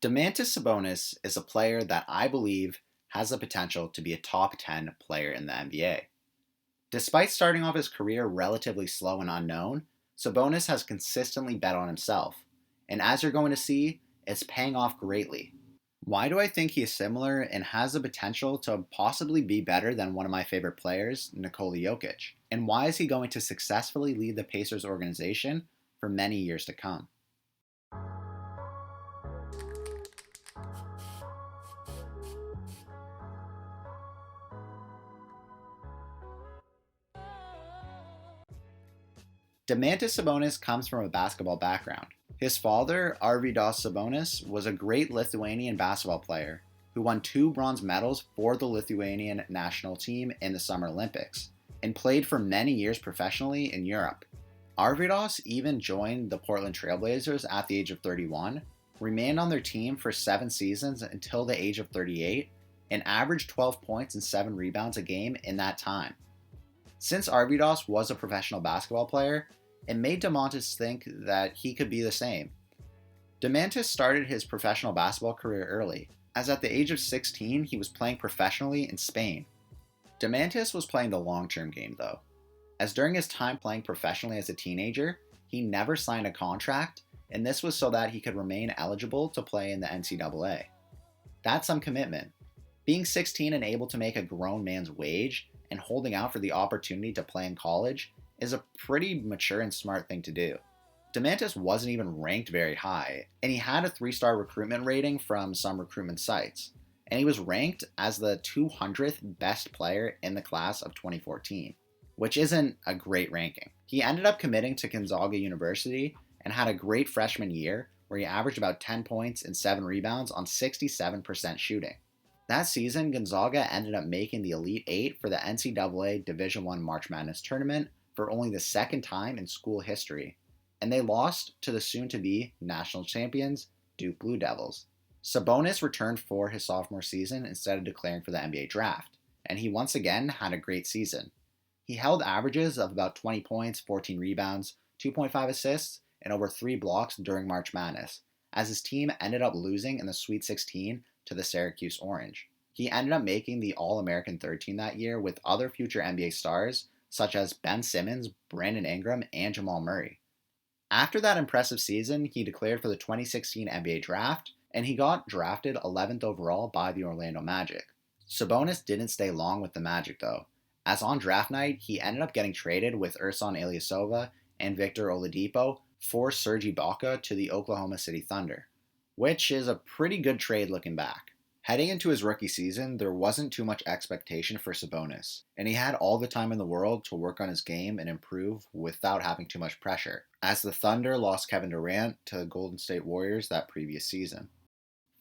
Domantas Sabonis is a player that I believe has the potential to be a top 10 player in the NBA. Despite starting off his career relatively slow and unknown, Sabonis has consistently bet on himself, and as you're going to see, it's paying off greatly. Why do I think he is similar and has the potential to possibly be better than one of my favorite players, Nikola Jokic? And why is he going to successfully lead the Pacers organization for many years to come? Domantas Sabonis comes from a basketball background. His father, Arvydas Sabonis, was a great Lithuanian basketball player who won two bronze medals for the Lithuanian national team in the Summer Olympics and played for many years professionally in Europe. Arvydas even joined the Portland Trailblazers at the age of 31, remained on their team for 7 seasons until the age of 38, and averaged 12 points and 7 rebounds a game in that time. Since Arvydas was a professional basketball player, it made Domantas think that he could be the same. Domantas started his professional basketball career early, as at the age of 16 he was playing professionally in Spain. Domantas was playing the long-term game though, as during his time playing professionally as a teenager, he never signed a contract, and this was so that he could remain eligible to play in the NCAA. That's some commitment. Being 16 and able to make a grown man's wage and holding out for the opportunity to play in college is a pretty mature and smart thing to do. Domantas wasn't even ranked very high, and he had a 3-star recruitment rating from some recruitment sites, and he was ranked as the 200th best player in the class of 2014, which isn't a great ranking. He ended up committing to Gonzaga University and had a great freshman year where he averaged about 10 points and 7 rebounds on 67% shooting. That season, Gonzaga ended up making the Elite Eight for the NCAA Division I March Madness tournament for only the second time in school history, and they lost to the soon-to-be national champions, Duke Blue Devils. Sabonis returned for his sophomore season instead of declaring for the NBA draft, and he once again had a great season. He held averages of about 20 points, 14 rebounds, 2.5 assists, and over 3 blocks during March Madness, as his team ended up losing in the Sweet 16 to the Syracuse Orange. He ended up making the All-American third team that year with other future NBA stars such as Ben Simmons, Brandon Ingram, and Jamal Murray. After that impressive season, he declared for the 2016 NBA draft, and he got drafted 11th overall by the Orlando Magic. Sabonis didn't stay long with the Magic though, as on draft night he ended up getting traded with Ersan Ilyasova and Victor Oladipo for Serge Ibaka to the Oklahoma City Thunder, which is a pretty good trade looking back. Heading into his rookie season, there wasn't too much expectation for Sabonis, and he had all the time in the world to work on his game and improve without having too much pressure, as the Thunder lost Kevin Durant to the Golden State Warriors that previous season.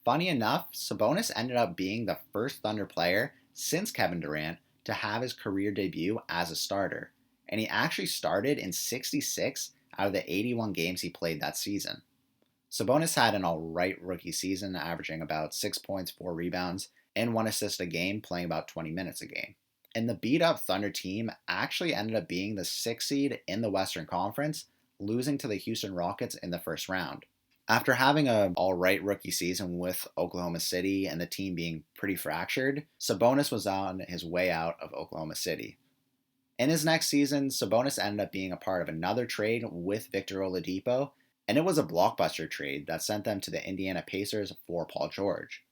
Funny enough, Sabonis ended up being the first Thunder player since Kevin Durant to have his career debut as a starter, and he actually started in 66 out of the 81 games he played that season. Sabonis had an alright rookie season, averaging about 6 points, 4 rebounds, and 1 assist a game, playing about 20 minutes a game. And the beat-up Thunder team actually ended up being the 6th seed in the Western Conference, losing to the Houston Rockets in the first round. After having an alright rookie season with Oklahoma City and the team being pretty fractured, Sabonis was on his way out of Oklahoma City. In his next season, Sabonis ended up being a part of another trade with Victor Oladipo, and it was a blockbuster trade that sent them to the Indiana Pacers for Paul George.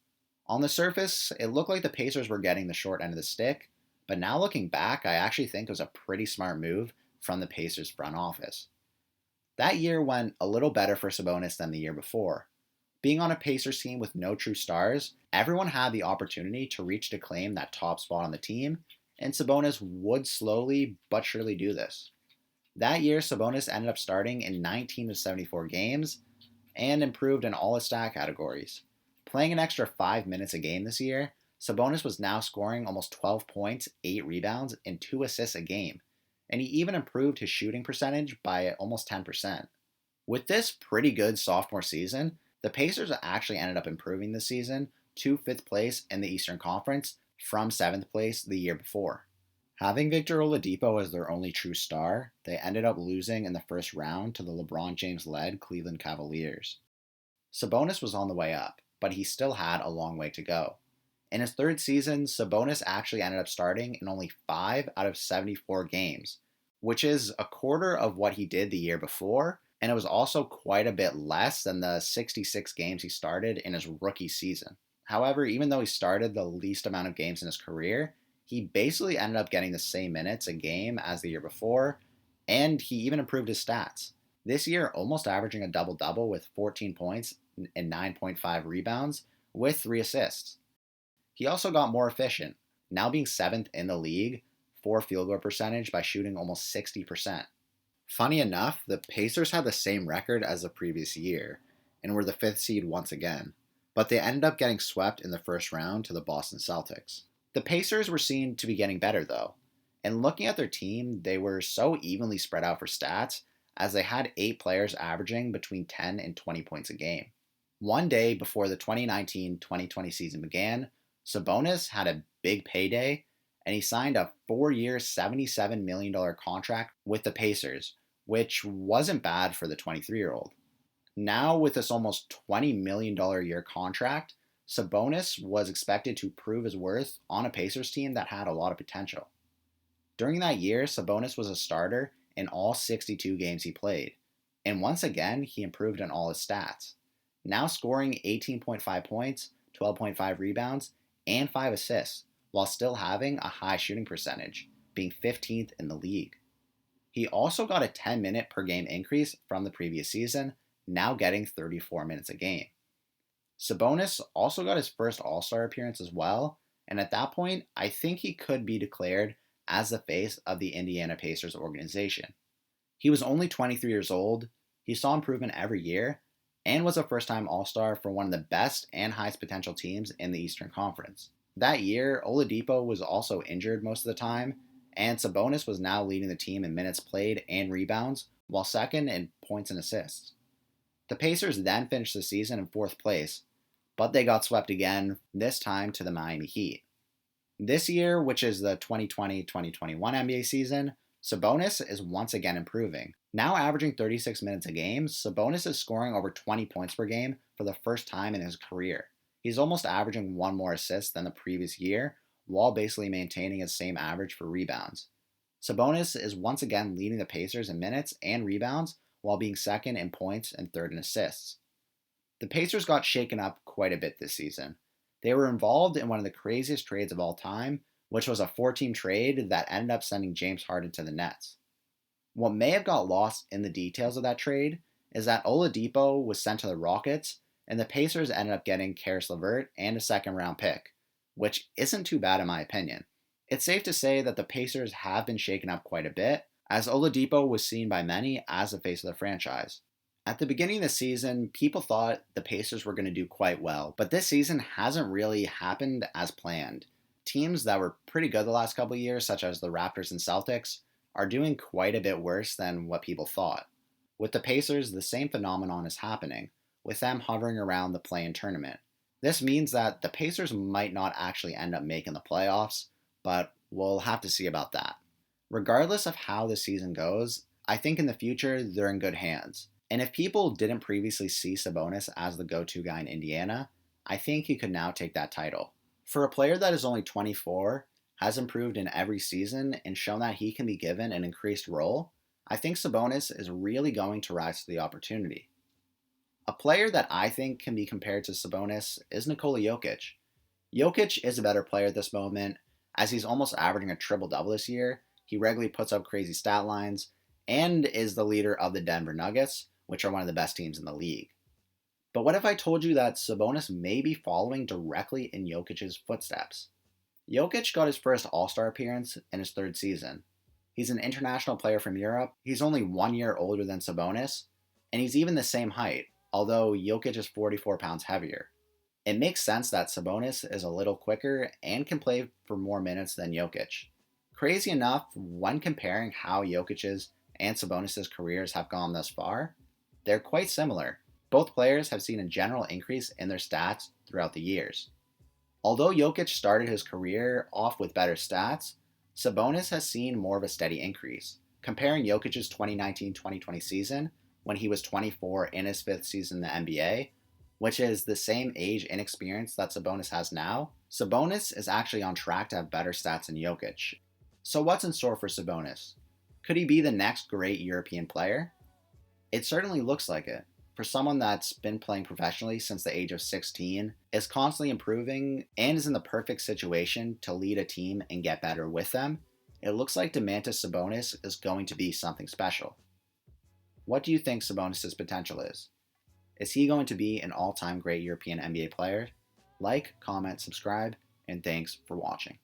On the surface, it looked like the Pacers were getting the short end of the stick, but now looking back, I actually think it was a pretty smart move from the Pacers front office. That year went a little better for Sabonis than the year before. Being on a Pacers team with no true stars, everyone had the opportunity to reach to claim that top spot on the team, and Sabonis would slowly but surely do this. That year, Sabonis ended up starting in 19 of 74 games and improved in all his stat categories. Playing an extra 5 minutes a game this year, Sabonis was now scoring almost 12 points, 8 rebounds, and 2 assists a game, and he even improved his shooting percentage by almost 10%. With this pretty good sophomore season, the Pacers actually ended up improving this season to 5th place in the Eastern Conference from 7th place the year before. Having Victor Oladipo as their only true star, they ended up losing in the first round to the LeBron James-led Cleveland Cavaliers. Sabonis was on the way up, but he still had a long way to go. In his third season, Sabonis actually ended up starting in only 5 out of 74 games, which is a quarter of what he did the year before, and it was also quite a bit less than the 66 games he started in his rookie season. However, even though he started the least amount of games in his career, he basically ended up getting the same minutes a game as the year before, and he even improved his stats. This year, almost averaging a double-double with 14 points and 9.5 rebounds with 3 assists. He also got more efficient, now being 7th in the league for field goal percentage by shooting almost 60%. Funny enough, the Pacers had the same record as the previous year and were the 5th seed once again, but they ended up getting swept in the first round to the Boston Celtics. The Pacers were seen to be getting better though, and looking at their team, they were so evenly spread out for stats as they had 8 players averaging between 10 and 20 points a game. One day before the 2019-2020 season began, Sabonis had a big payday, and he signed a 4-year, $77 million contract with the Pacers, which wasn't bad for the 23-year-old. Now, with this almost $20 million a year contract, Sabonis was expected to prove his worth on a Pacers team that had a lot of potential. During that year, Sabonis was a starter in all 62 games he played, and once again, he improved in all his stats, now scoring 18.5 points, 12.5 rebounds, and 5 assists, while still having a high shooting percentage, being 15th in the league. He also got a 10-minute per game increase from the previous season, now getting 34 minutes a game. Sabonis also got his first All-Star appearance as well, and at that point, I think he could be declared as the face of the Indiana Pacers organization. He was only 23 years old, he saw improvement every year, and was a first-time All-Star for one of the best and highest potential teams in the Eastern Conference. That year, Oladipo was also injured most of the time, and Sabonis was now leading the team in minutes played and rebounds, while second in points and assists. The Pacers then finished the season in 4th place, but they got swept again, this time to the Miami Heat. This year, which is the 2020-2021 NBA season, Sabonis is once again improving. Now averaging 36 minutes a game, Sabonis is scoring over 20 points per game for the first time in his career. He's almost averaging 1 more assist than the previous year, while basically maintaining his same average for rebounds. Sabonis is once again leading the Pacers in minutes and rebounds, while being second in points and third in assists. The Pacers got shaken up quite a bit this season. They were involved in one of the craziest trades of all time, which was a 4-team trade that ended up sending James Harden to the Nets. What may have got lost in the details of that trade is that Oladipo was sent to the Rockets, and the Pacers ended up getting Karis LeVert and a 2nd-round pick, which isn't too bad in my opinion. It's safe to say that the Pacers have been shaken up quite a bit, as Oladipo was seen by many as the face of the franchise. At the beginning of the season, people thought the Pacers were going to do quite well, but this season hasn't really happened as planned. Teams that were pretty good the last couple of years, such as the Raptors and Celtics, are doing quite a bit worse than what people thought. With the Pacers, the same phenomenon is happening, with them hovering around the play-in tournament. This means that the Pacers might not actually end up making the playoffs, but we'll have to see about that. Regardless of how the season goes, I think in the future they're in good hands. And if people didn't previously see Sabonis as the go-to guy in Indiana, I think he could now take that title. For a player that is only 24, has improved in every season, and shown that he can be given an increased role, I think Sabonis is really going to rise to the opportunity. A player that I think can be compared to Sabonis is Nikola Jokic. Jokic is a better player at this moment, as he's almost averaging a triple-double this year. He regularly puts up crazy stat lines, and is the leader of the Denver Nuggets, which are one of the best teams in the league. But what if I told you that Sabonis may be following directly in Jokic's footsteps? Jokic got his first All-Star appearance in his 3rd season. He's an international player from Europe, he's only 1 year older than Sabonis, and he's even the same height, although Jokic is 44 pounds heavier. It makes sense that Sabonis is a little quicker and can play for more minutes than Jokic. Crazy enough, when comparing how Jokic's and Sabonis' careers have gone thus far, they're quite similar. Both players have seen a general increase in their stats throughout the years. Although Jokic started his career off with better stats, Sabonis has seen more of a steady increase. Comparing Jokic's 2019-2020 season, when he was 24 in his 5th season in the NBA, which is the same age and experience that Sabonis has now, Sabonis is actually on track to have better stats than Jokic. So what's in store for Sabonis? Could he be the next great European player? It certainly looks like it. For someone that's been playing professionally since the age of 16, is constantly improving, and is in the perfect situation to lead a team and get better with them, it looks like Domantas Sabonis is going to be something special. What do you think Sabonis' potential is? Is he going to be an all-time great European NBA player? Like, comment, subscribe, and thanks for watching.